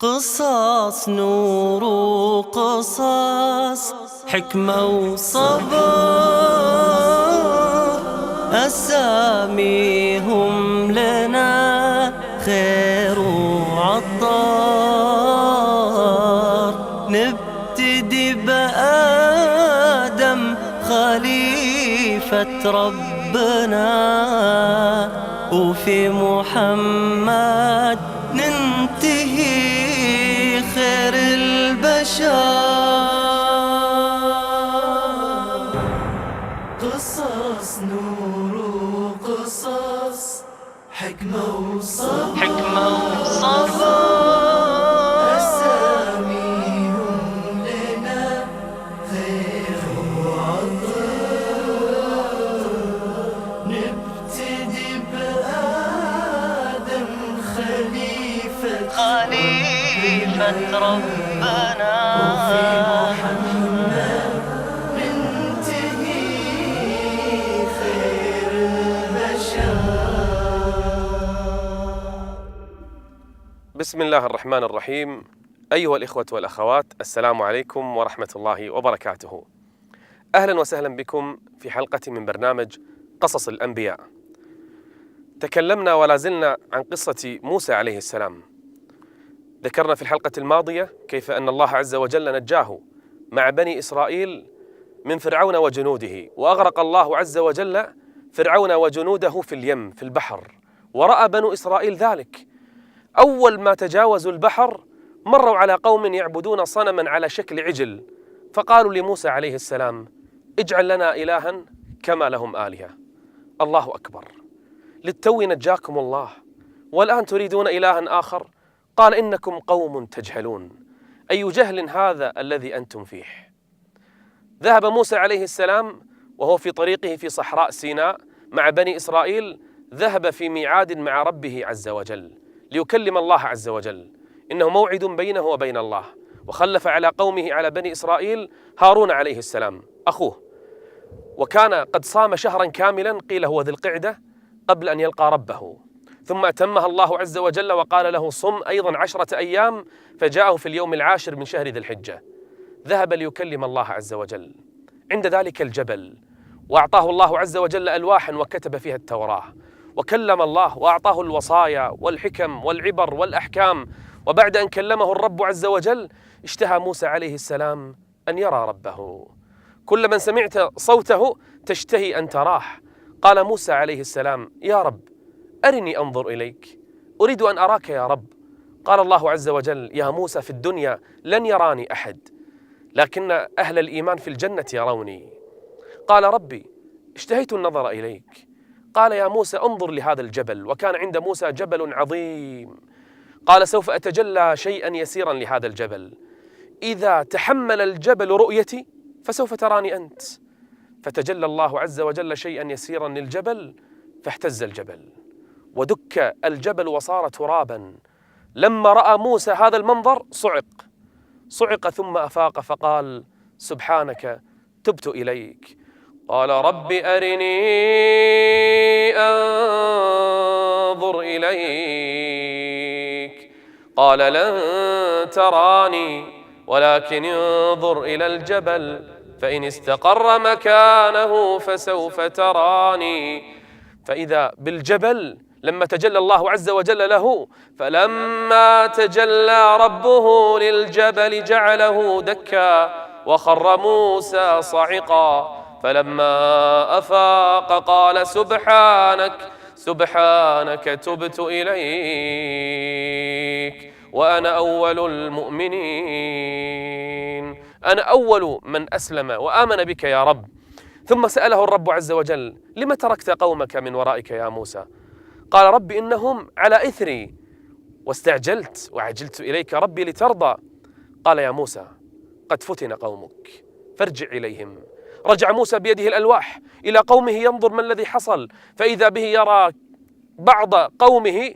قصص نور وقصص حكمة وصبر، أساميهم لنا خير وعطار. نبتدي بآدم خليفة ربنا، وفي محمد ننتهي خير البشر. قصص نور وقصص حكمة وصبر، أساميهم لنا خير وعطر. نبتدي بآدم خليفة ربنا، وفي محمد ننتهي خير البشر. بسم الله الرحمن الرحيم. أيها الإخوة والأخوات، السلام عليكم ورحمة الله وبركاته. أهلا وسهلا بكم في حلقة من برنامج قصص الأنبياء. تكلمنا ولا زلنا عن قصة موسى عليه السلام. ذكرنا في الحلقة الماضية كيف أن الله عز وجل نجاه مع بني إسرائيل من فرعون وجنوده، وأغرق الله عز وجل فرعون وجنوده في اليم في البحر، ورأى بنو إسرائيل ذلك. أول ما تجاوزوا البحر مروا على قوم يعبدون صنما على شكل عجل، فقالوا لموسى عليه السلام: اجعل لنا إلها كما لهم آلهة. الله أكبر، للتو نجاكم الله والآن تريدون إلها آخر؟ قال: إنكم قوم تجهلون. أي جهل هذا الذي أنتم فيه؟ ذهب موسى عليه السلام وهو في طريقه في صحراء سيناء مع بني إسرائيل، ذهب في ميعاد مع ربه عز وجل ليكلم الله عز وجل، إنه موعد بينه وبين الله. وخلف على قومه على بني إسرائيل هارون عليه السلام أخوه، وكان قد صام شهرا كاملا، قيل هو ذي القعدة، قبل أن يلقى ربه، ثم أتمها الله عز وجل وقال له: صم أيضا 10 أيام، فجاءه في اليوم العاشر من شهر ذي الحجة. ذهب ليكلم الله عز وجل عند ذلك الجبل، وأعطاه الله عز وجل ألواحا وكتب فيها التوراة، وكلم الله وأعطاه الوصايا والحكم والعبر والأحكام. وبعد أن كلمه الرب عز وجل اشتهى موسى عليه السلام أن يرى ربه. كل من سمعت صوته تشتهي أن تراه. قال موسى عليه السلام: يا رب أرني أنظر إليك، أريد أن أراك يا رب. قال الله عز وجل: يا موسى، في الدنيا لن يراني أحد، لكن أهل الإيمان في الجنة يروني. قال: ربي اشتهيت النظر إليك. قال: يا موسى انظر لهذا الجبل. وكان عند موسى جبل عظيم. قال: سوف أتجلى شيئا يسيرا لهذا الجبل، إذا تحمل الجبل رؤيتي فسوف تراني أنت. فتجلى الله عز وجل شيئا يسيرا للجبل، فاهتز الجبل ودك الجبل وصار ترابا. لما رأى موسى هذا المنظر صعق ثم أفاق فقال: سبحانك تبت إليك. قال: رب أرني أنظر إليك. قال: لن تراني ولكن انظر إلى الجبل فإن استقر مكانه فسوف تراني. فإذا بالجبل لما تجلى الله عز وجل له، فلما تجلى ربه للجبل جعله دكا وخر موسى صعقا. فلما أفاق قال: سبحانك تبت إليك وأنا أول المؤمنين. أنا أول من أسلم وآمن بك يا رب. ثم سأله الرب عز وجل: لم تركت قومك من ورائك يا موسى؟ قال: رب إنهم على إثري واستعجلت وعجلت إليك ربي لترضى. قال: يا موسى قد فتن قومك فارجع إليهم. رجع موسى بيده الألواح إلى قومه ينظر ما الذي حصل، فإذا به يرى بعض قومه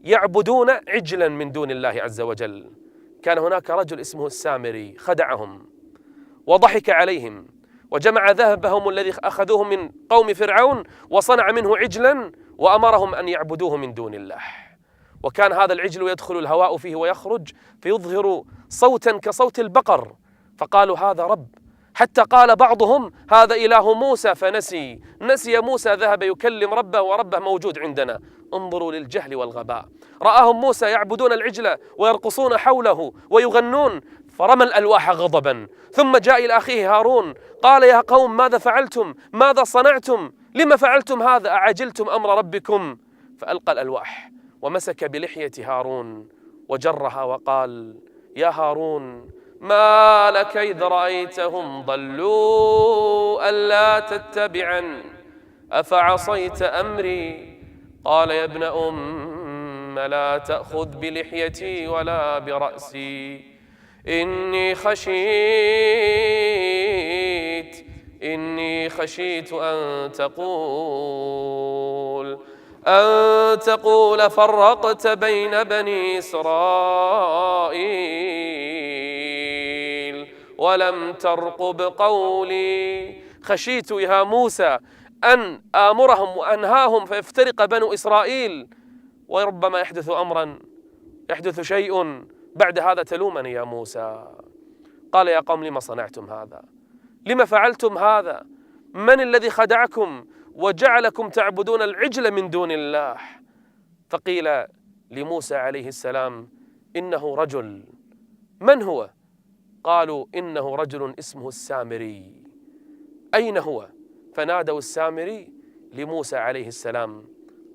يعبدون عجلا من دون الله عز وجل. كان هناك رجل اسمه السامري خدعهم وضحك عليهم وجمع ذهبهم الذي أخذوه من قوم فرعون وصنع منه عجلا وأمرهم أن يعبدوه من دون الله. وكان هذا العجل يدخل الهواء فيه ويخرج فيظهر صوتا كصوت البقر، فقالوا هذا رب، حتى قال بعضهم هذا إله موسى فنسي، نسي موسى ذهب يكلم ربه وربه موجود عندنا. انظروا للجهل والغباء. رآهم موسى يعبدون العجل ويرقصون حوله ويغنون فرمى الألواح غضبا، ثم جاء إلى أخيه هارون قال يا قوم ماذا فعلتم؟ ماذا صنعتم؟ لما فعلتم هذا؟ أعجلتم أمر ربكم؟ فألقى الألواح ومسك بلحية هارون وجرها وقال يا هارون ما لك إذ رأيتهم ضلوا ألا تتبعن أفعصيت أمري؟ قال يا ابن أم لا تأخذ بلحيتي ولا برأسي إني خشيت أن تقول فرقت بين بني إسرائيل ولم ترقب قولي. خشيت يا موسى أن آمرهم وأنهاهم فيفترق بنو إسرائيل، وربما يحدث شيء بعد هذا تلومني يا موسى. قال يا قوم لما صنعتم هذا؟ لما فعلتم هذا؟ من الذي خدعكم وجعلكم تعبدون العجل من دون الله؟ فقيل لموسى عليه السلام إنه رجل. من هو؟ قالوا إنه رجل اسمه السامري. أين هو؟ فنادوا السامري لموسى عليه السلام،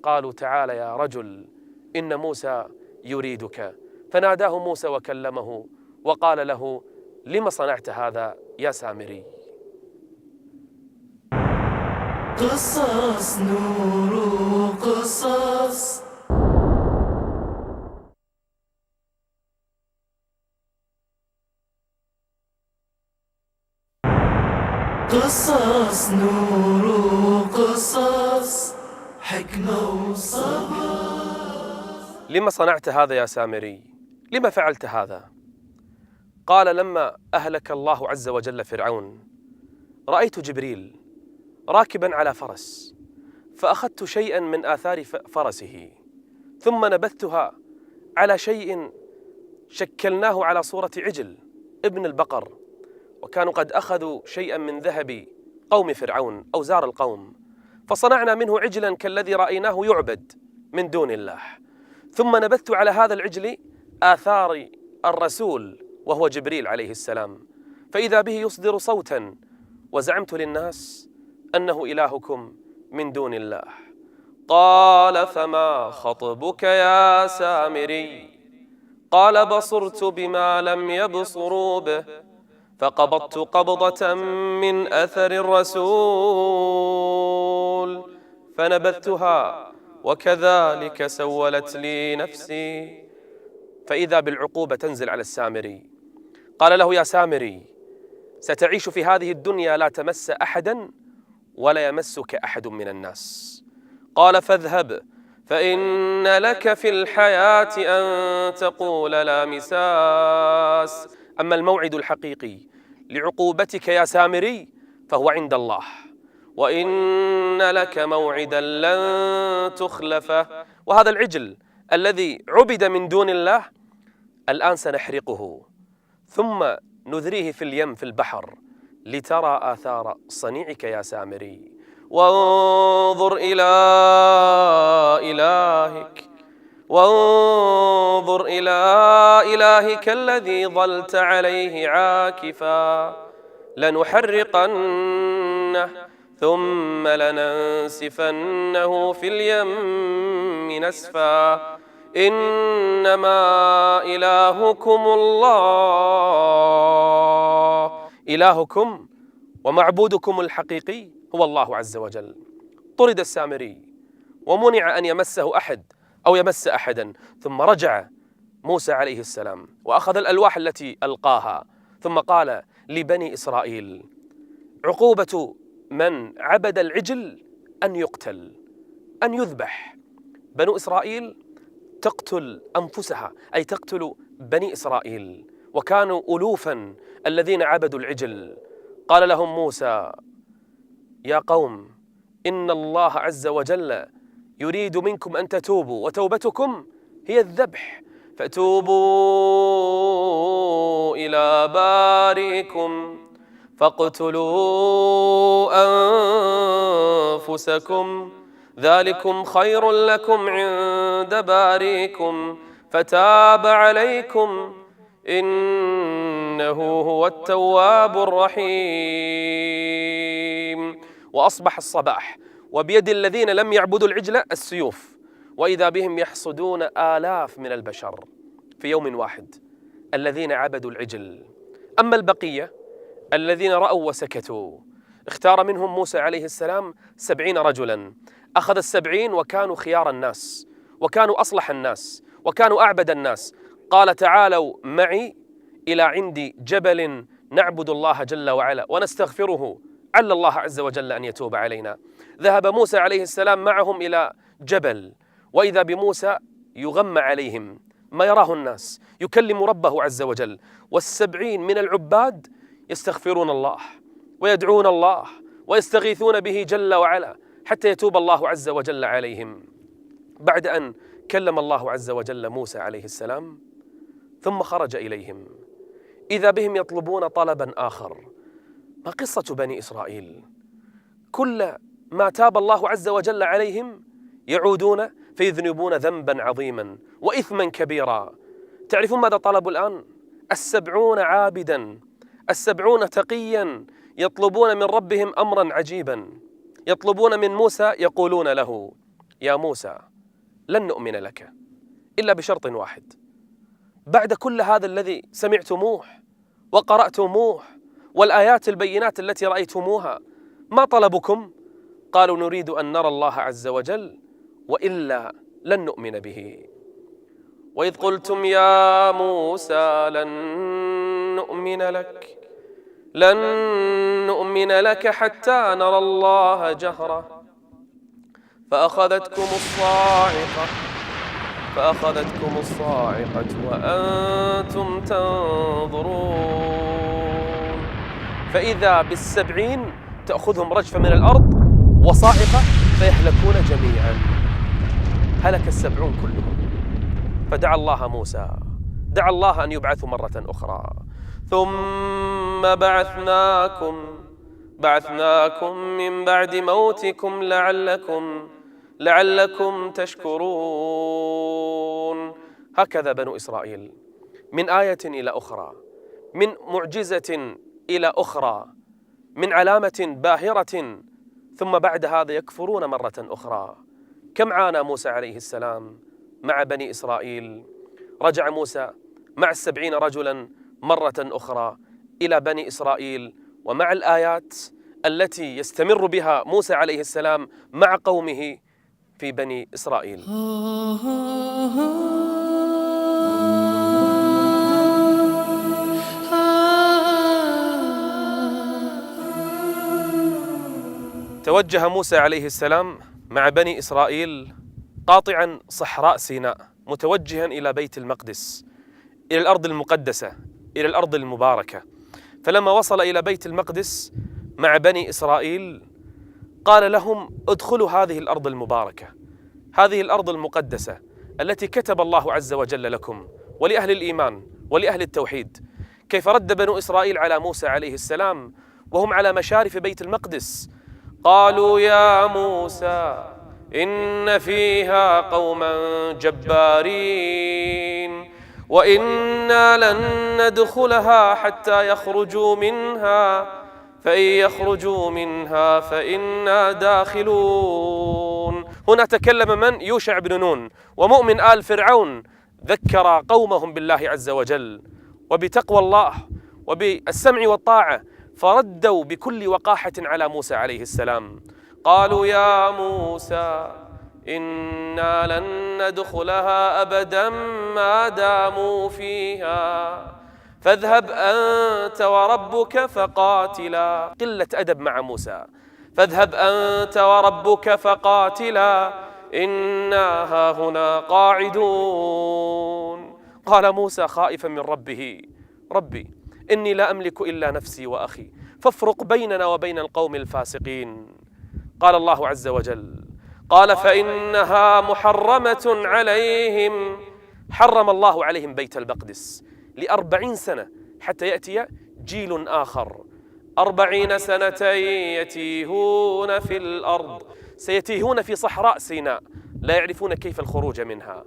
قالوا تعال يا رجل إن موسى يريدك. فناداه موسى وكلمه وقال له لم صنعت هذا يا سامري؟ قصص نور قصص. قصص نور قصص، حكمة وصبر. لما صنعت هذا يا سامري؟ لما فعلت هذا؟ قال لما أهلك الله عز وجل فرعون رأيت جبريل راكبا على فرس، فأخذت شيئا من آثار فرسه ثم نبذتها على شيء شكلناه على صورة عجل ابن البقر، وكانوا قد أخذوا شيئا من ذهب قوم فرعون أو زار القوم، فصنعنا منه عجلا كالذي رأيناه يعبد من دون الله. ثم نبذت على هذا العجل آثار الرسول وهو جبريل عليه السلام، فإذا به يصدر صوتا، وزعمت للناس أنه إلهكم من دون الله. قال فما خطبك يا سامري؟ قال بصرت بما لم يبصروا به فقبضت قبضة من أثر الرسول فنبذتها وكذلك سولت لي نفسي. فإذا بالعقوبة تنزل على السامري. قال له يا سامري ستعيش في هذه الدنيا لا تمس أحدا ولا يمسك أحد من الناس. قال فاذهب فإن لك في الحياة أن تقول لا مساس. أما الموعد الحقيقي لعقوبتك يا سامري فهو عند الله، وإن لك موعدا لن تخلفه. وهذا العجل الذي عبد من دون الله الآن سنحرقه ثم نذريه في اليم في البحر لترى آثار صنيعك يا سامري. وانظر إلى إلهك الذي ظلت عليه عاكفا لنحرقنه ثم لننسفنه في اليم نسفا إنما إلهكم الله. إلهكم ومعبودكم الحقيقي هو الله عز وجل. طرد السامري ومنع أن يمسه أحد أو يمس أحدا، ثم رجع موسى عليه السلام وأخذ الألواح التي ألقاها، ثم قال لبني إسرائيل عقوبة من عبد العجل أن يقتل، أن يذبح. بنو إسرائيل تقتل أنفسها، أي تقتل بني إسرائيل، وكانوا ألوفا الذين عبدوا العجل. قال لهم موسى يا قوم إن الله عز وجل يريد منكم أن تتوبوا، وتوبتكم هي الذبح. فتوبوا إلى بارئكم فاقتلوا أنفسكم ذلكم خير لكم عند بارئكم فتاب عليكم إنه هو التواب الرحيم. وأصبح الصباح وبيد الذين لم يعبدوا العجل السيوف، وإذا بهم يحصدون آلاف من البشر في يوم واحد الذين عبدوا العجل. أما البقية الذين رأوا وسكتوا اختار منهم موسى عليه السلام 70 رجلا، أخذ 70 وكانوا خيار الناس وكانوا أصلح الناس وكانوا أعبد الناس. قال تعالوا معي إلى عندي جبل نعبد الله جل وعلا ونستغفره عل الله عز وجل أن يتوب علينا. ذهب موسى عليه السلام معهم إلى جبل، وإذا بموسى يغمى عليهم ما يراه الناس، يكلم ربه عز وجل، 70 من العباد يستغفرون الله ويدعون الله ويستغيثون به جل وعلا حتى يتوب الله عز وجل عليهم. بعد أن كلم الله عز وجل موسى عليه السلام ثم خرج إليهم، إذا بهم يطلبون طلبا آخر. ما قصة بني إسرائيل؟ كل ما تاب الله عز وجل عليهم يعودون فيذنبون ذنبا عظيما وإثما كبيرا. تعرفون ماذا طلبوا الآن؟ 70 عابدا، 70 تقيا يطلبون من ربهم أمرا عجيبا. يطلبون من موسى، يقولون له يا موسى لن نؤمن لك إلا بشرط واحد. بعد كل هذا الذي سمعتموه وقرأتموه والآيات البينات التي رأيتموها، ما طلبكم؟ قالوا نريد أن نرى الله عز وجل وإلا لن نؤمن به. وإذ قلتم يا موسى لن نؤمن لك حتى نرى الله جهرة فأخذتكم الصاعقة وأنتم تنظرون. فإذا ب70 تأخذهم رجفة من الأرض وصاعقة فيهلكون جميعا. هلك 70 كلهم. فدعا الله موسى، دعا الله أن يبعثوا مرة أخرى. ثم بعثناكم من بعد موتكم لعلكم تشكرون. هكذا بنو إسرائيل، من آية إلى أخرى، من معجزة إلى أخرى، من علامة باهرة، ثم بعد هذا يكفرون مرة أخرى. كم عانى موسى عليه السلام مع بني إسرائيل؟ رجع موسى مع 70 رجلا مرة أخرى إلى بني إسرائيل، ومع الآيات التي يستمر بها موسى عليه السلام مع قومه في بني إسرائيل. توجه موسى عليه السلام مع بني إسرائيل قاطعا صحراء سيناء، متوجها إلى بيت المقدس، إلى الأرض المقدسة، إلى الأرض المباركة. فلما وصل إلى بيت المقدس مع بني إسرائيل قال لهم ادخلوا هذه الأرض المباركة، هذه الأرض المقدسة التي كتب الله عز وجل لكم ولأهل الإيمان ولأهل التوحيد. كيف رد بنو إسرائيل على موسى عليه السلام وهم على مشارف بيت المقدس؟ قالوا يا موسى إن فيها قوما جبارين وإنا لن ندخلها حتى يخرجوا منها فإن يخرجوا منها فإنا داخلون. هنا تكلم من؟ يوشع بن نون ومؤمن آل فرعون، ذكر قومهم بالله عز وجل وبتقوى الله وبالسمع والطاعة، فردوا بكل وقاحة على موسى عليه السلام. قالوا يا موسى إنا لن ندخلها أبدا ما داموا فيها فاذهب أنت وربك فقاتلا. قلة أدب مع موسى. فاذهب أنت وربك فقاتلا إنا هاهنا قاعدون. قال موسى خائفا من ربه ربي إني لا أملك إلا نفسي وأخي فافرق بيننا وبين القوم الفاسقين. قال الله عز وجل قال فإنها محرمة عليهم حرم الله عليهم بيت المقدس ل40 سنة حتى يأتي جيل آخر. 40 سنة يتيهون في الأرض، سيتيهون في صحراء سيناء لا يعرفون كيف الخروج منها.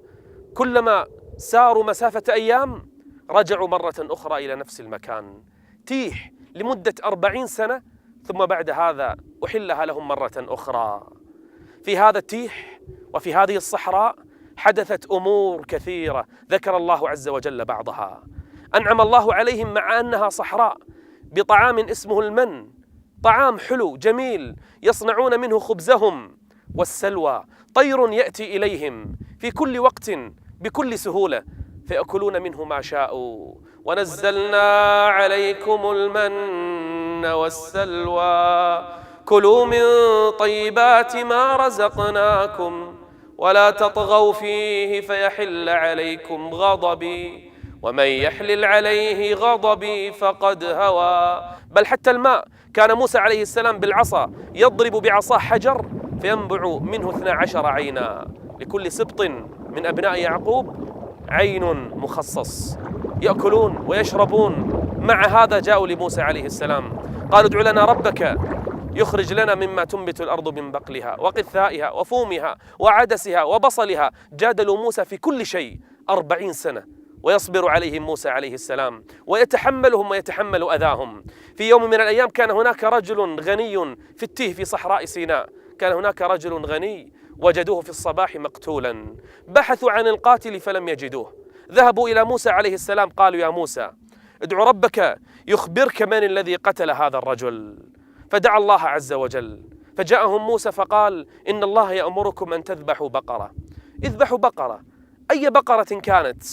كلما ساروا مسافة أيام رجعوا مرة أخرى إلى نفس المكان. تيه لمدة 40 سنة، ثم بعد هذا أحلها لهم مرة أخرى. في هذا التيه وفي هذه الصحراء حدثت أمور كثيرة ذكر الله عز وجل بعضها. أنعم الله عليهم مع أنها صحراء بطعام اسمه المن، طعام حلو جميل يصنعون منه خبزهم، والسلوى طير يأتي إليهم في كل وقت بكل سهولة فيأكلون منه ما شاءوا. ونزلنا عليكم المن والسلوى كلوا من طيبات ما رزقناكم ولا تطغوا فيه فيحل عليكم غضبي ومن يحلل عليه غضبي فقد هوى. بل حتى الماء كان موسى عليه السلام بالعصا يضرب بعصاه حجر فينبع منه 12 عينا، لكل سبط من أبناء يعقوب عين مخصص، يأكلون ويشربون. مع هذا جاءوا لموسى عليه السلام قالوا ادع لنا ربك يخرج لنا مما تنبت الأرض من بقلها وقثائها وفومها وعدسها وبصلها. جادلوا موسى في كل شيء 40 سنة، ويصبر عليهم موسى عليه السلام ويتحملهم ويتحمل أذاهم. في يوم من الأيام كان هناك رجل غني في التيه في صحراء سيناء، كان هناك رجل غني وجدوه في الصباح مقتولا، بحثوا عن القاتل فلم يجدوه. ذهبوا إلى موسى عليه السلام قالوا يا موسى ادع ربك يخبرك من الذي قتل هذا الرجل. فدعا الله عز وجل فجاءهم موسى فقال إن الله يأمركم أن تذبحوا بقرة. اذبحوا بقرة، أي بقرة كانت.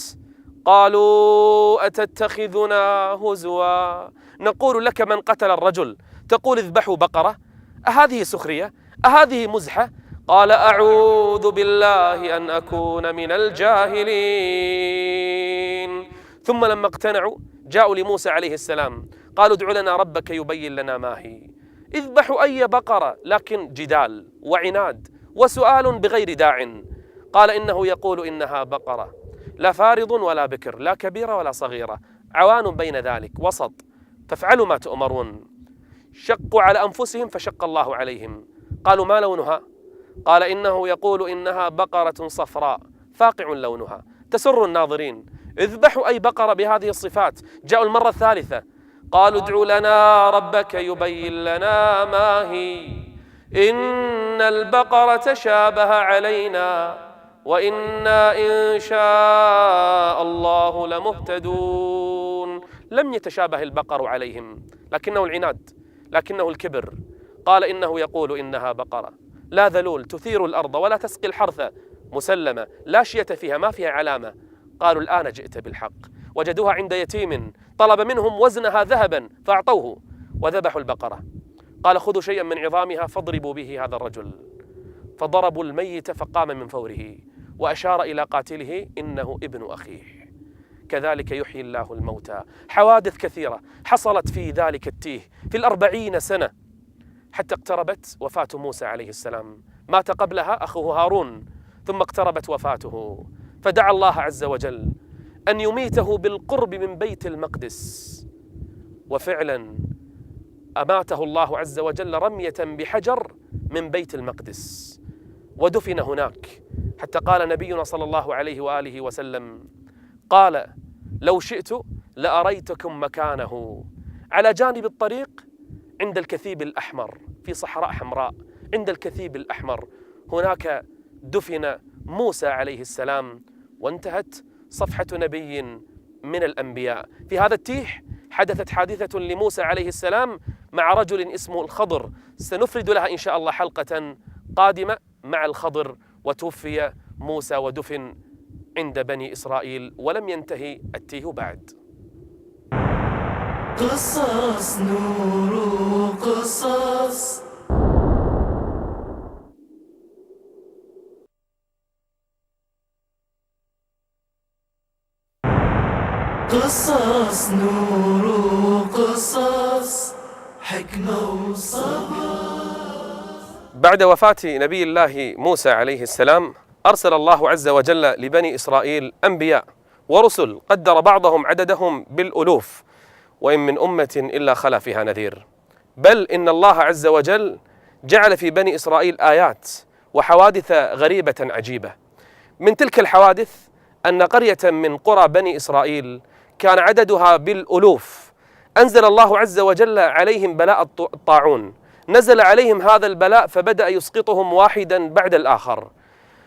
قالوا أتتخذنا هزوا نقول لك من قتل الرجل تقول اذبحوا بقرة؟ أهذه سخرية؟ أهذه مزحة؟ قال أعوذ بالله أن أكون من الجاهلين. ثم لما اقتنعوا جاءوا لموسى عليه السلام قالوا ادع لنا ربك يبين لنا ما هي. اذبحوا أي بقرة، لكن جدال وعناد وسؤال بغير داع. قال إنه يقول إنها بقرة لا فارض ولا بكر، لا كبيرة ولا صغيرة، عوان بين ذلك وسط، فافعلوا ما تؤمرون. شقوا على أنفسهم فشق الله عليهم. قالوا ما لونها؟ قال إنه يقول إنها بقرة صفراء فاقع لونها تسر الناظرين. اذبحوا أي بقرة بهذه الصفات. جاءوا المرة الثالثة قالوا ادع لنا ربك يبين لنا ما هي إن البقرة شابه علينا وإنا إن شاء الله لمهتدون. لم يتشابه البقر عليهم، لكنه العناد، لكنه الكبر. قال إنه يقول إنها بقرة لا ذلول تثير الأرض ولا تسقي الحرث، مسلمة لا شية فيها، ما فيها علامة. قالوا الآن جئت بالحق. وجدوها عند يتيم طلب منهم وزنها ذهبا فأعطوه وذبحوا البقرة. قال خذوا شيئا من عظامها فاضربوا به هذا الرجل. فضربوا الميت فقام من فوره وأشار إلى قاتله إنه ابن أخيه. كذلك يحيي الله الموتى. حوادث كثيرة حصلت في ذلك التيه في 40 سنة حتى اقتربت وفاة موسى عليه السلام. مات قبلها أخوه هارون، ثم اقتربت وفاته، فدعا الله عز وجل أن يميته بالقرب من بيت المقدس. وفعلا أماته الله عز وجل رمية بحجر من بيت المقدس ودفن هناك. حتى قال نبينا صلى الله عليه وآله وسلم قال لو شئت لأريتكم مكانه على جانب الطريق عند الكثيب الأحمر في صحراء حمراء، عند الكثيب الأحمر هناك دفن موسى عليه السلام وانتهت صفحة نبي من الأنبياء. في هذا التيه حدثت حادثة لموسى عليه السلام مع رجل اسمه الخضر، سنفرد لها إن شاء الله حلقة قادمة مع الخضر. وتوفي موسى ودفن عند بني إسرائيل ولم ينتهي التيه بعد. قصص نور قصص. قصص نور قصص حكمة وصبر. بعد وفاة نبي الله موسى عليه السلام أرسل الله عز وجل لبني إسرائيل أنبياء ورسل قدر بعضهم عددهم بالألوف، وإن من أمة إلا خلا فيها نذير. بل إن الله عز وجل جعل في بني إسرائيل آيات وحوادث غريبة عجيبة. من تلك الحوادث أن قرية من قرى بني إسرائيل كان عددها بالألوف، أنزل الله عز وجل عليهم بلاء الطاعون. نزل عليهم هذا البلاء فبدأ يسقطهم واحدا بعد الآخر،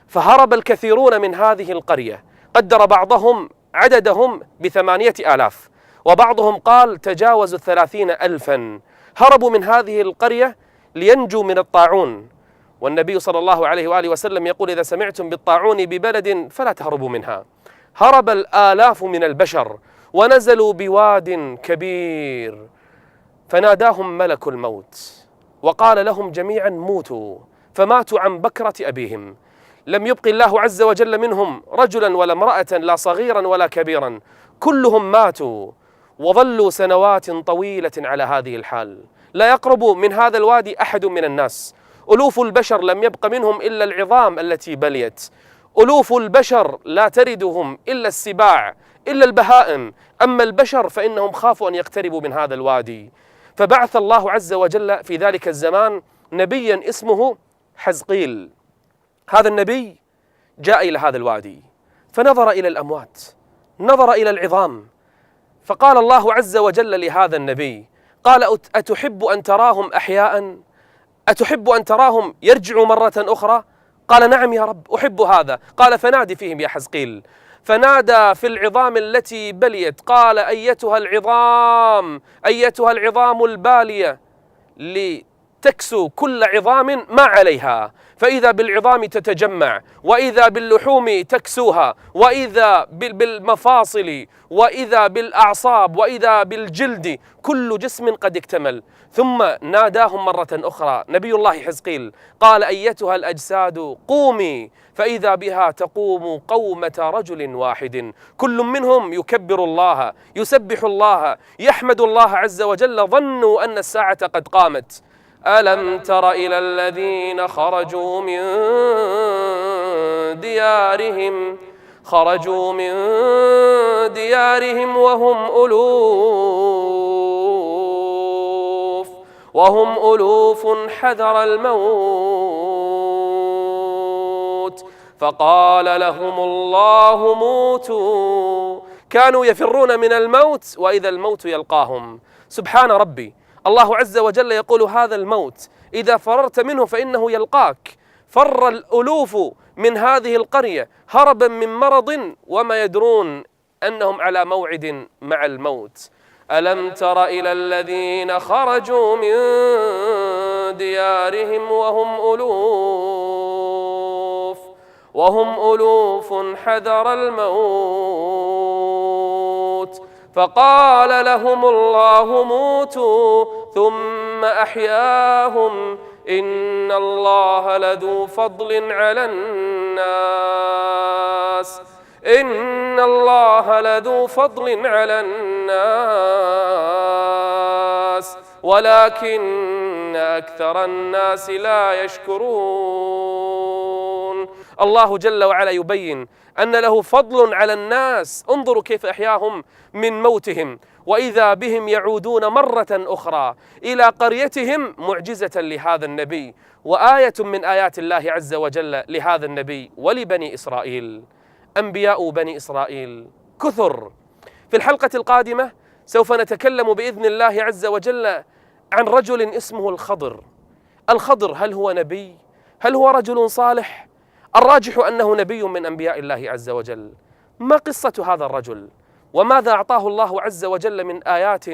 فهرب الكثيرون من هذه القرية. قدر بعضهم عددهم ب8,000، وبعضهم قال تجاوزوا 30,000. هربوا من هذه القرية لينجوا من الطاعون. والنبي صلى الله عليه وآله وسلم يقول: إذا سمعتم بالطاعون ببلد فلا تهربوا منها. هرب الآلاف من البشر ونزلوا بواد كبير، فناداهم ملك الموت وقال لهم جميعا: موتوا. فماتوا عن بكرة أبيهم. لم يبق الله عز وجل منهم رجلا ولا امرأة، لا صغيرا ولا كبيرا، كلهم ماتوا وظلوا سنوات طويلة على هذه الحال. لا يقرب من هذا الوادي أحد من الناس. ألوف البشر لم يبق منهم إلا العظام التي بليت. ألوف البشر لا تردهم إلا السباع، إلا البهائم. أما البشر فإنهم خافوا أن يقتربوا من هذا الوادي. فبعث الله عز وجل في ذلك الزمان نبيا اسمه حزقيل. هذا النبي جاء إلى هذا الوادي فنظر إلى الأموات، نظر إلى العظام، فقال الله عز وجل لهذا النبي: قال: أتحب أن تراهم أحياء؟ أتحب أن تراهم يرجعوا مرة أخرى؟ قال: نعم يا رب، أحب هذا. قال: فنادي فيهم يا حزقيل. فنادى في العظام التي بليت، قال: أيتها العظام، أيتها العظام البالية، لتكسو كل عظام ما عليها. فإذا بالعظام تتجمع، وإذا باللحوم تكسوها، وإذا بالمفاصل، وإذا بالأعصاب، وإذا بالجلد، كل جسم قد اكتمل. ثم ناداهم مرة أخرى نبي الله حزقيل، قال: أيتها الأجساد قومي. فإذا بها تقوم قومة رجل واحد، كل منهم يكبر الله، يسبح الله، يحمد الله عز وجل. ظنوا أن الساعة قد قامت. ألم تر إلى الذين خرجوا من ديارهم وهم ألوف حذر الموت فقال لهم الله موتوا. كانوا يفرون من الموت وإذا الموت يلقاهم. سبحان ربي، الله عز وجل يقول: هذا الموت إذا فررت منه فإنه يلقاك. فر الألوف من هذه القرية هربا من مرض وما يدرون أنهم على موعد مع الموت. ألم تر إلى الذين خرجوا من ديارهم وهم ألوف حذر الموت فقال لهم الله موتوا ثم أحياهم إن الله لذو فضل على الناس ولكن أكثر الناس لا يشكرون. الله جل وعلا يبين أن له فضل على الناس. انظروا كيف أحياهم من موتهم، وإذا بهم يعودون مرة أخرى إلى قريتهم، معجزة لهذا النبي وآية من آيات الله عز وجل لهذا النبي ولبني إسرائيل. أنبياء بني إسرائيل كثر. في الحلقة القادمة سوف نتكلم بإذن الله عز وجل عن رجل اسمه الخضر. الخضر هل هو نبي؟ هل هو رجل صالح؟ الراجح أنه نبي من أنبياء الله عز وجل. ما قصة هذا الرجل؟ وماذا أعطاه الله عز وجل من آيات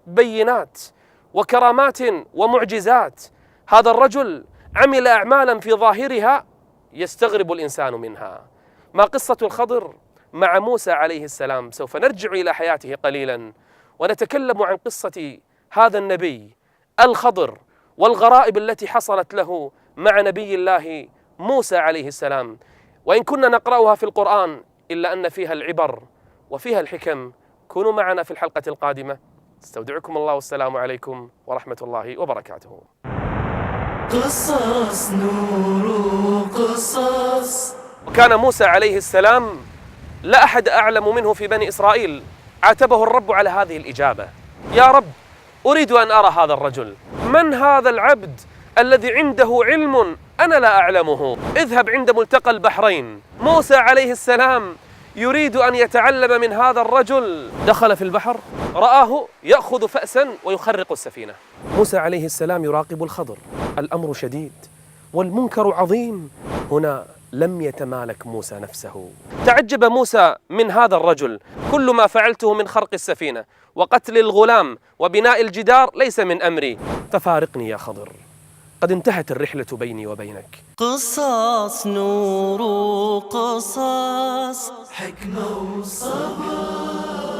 بينات وكرامات ومعجزات؟ هذا الرجل عمل أعمالا في ظاهرها يستغرب الإنسان منها. ما قصة الخضر مع موسى عليه السلام؟ سوف نرجع إلى حياته قليلا ونتكلم عن قصة هذا النبي الخضر والغرائب التي حصلت له مع نبي الله موسى عليه السلام. وإن كنا نقرأها في القرآن إلا أن فيها العبر وفيها الحكم. كونوا معنا في الحلقة القادمة. استودعكم الله والسلام عليكم ورحمة الله وبركاته. قصص نور قصص وكان موسى عليه السلام لا أحد أعلم منه في بني إسرائيل. عاتبه الرب على هذه الإجابة: يا رب، أريد أن أرى هذا الرجل، من هذا العبد الذي عنده علم أنا لا أعلمه؟ اذهب عند ملتقى البحرين. موسى عليه السلام يريد أن يتعلم من هذا الرجل. دخل في البحر، رآه يأخذ فأسا ويخرق السفينة. موسى عليه السلام يراقب الخضر، الأمر شديد والمنكر عظيم. هنا لم يتمالك موسى نفسه. تعجب موسى من هذا الرجل: كل ما فعلته من خرق السفينة وقتل الغلام وبناء الجدار ليس من أمري، ففارقني يا خضر، قد انتهت الرحلة بيني وبينك. قصص نور قصص، حكمة وصبر.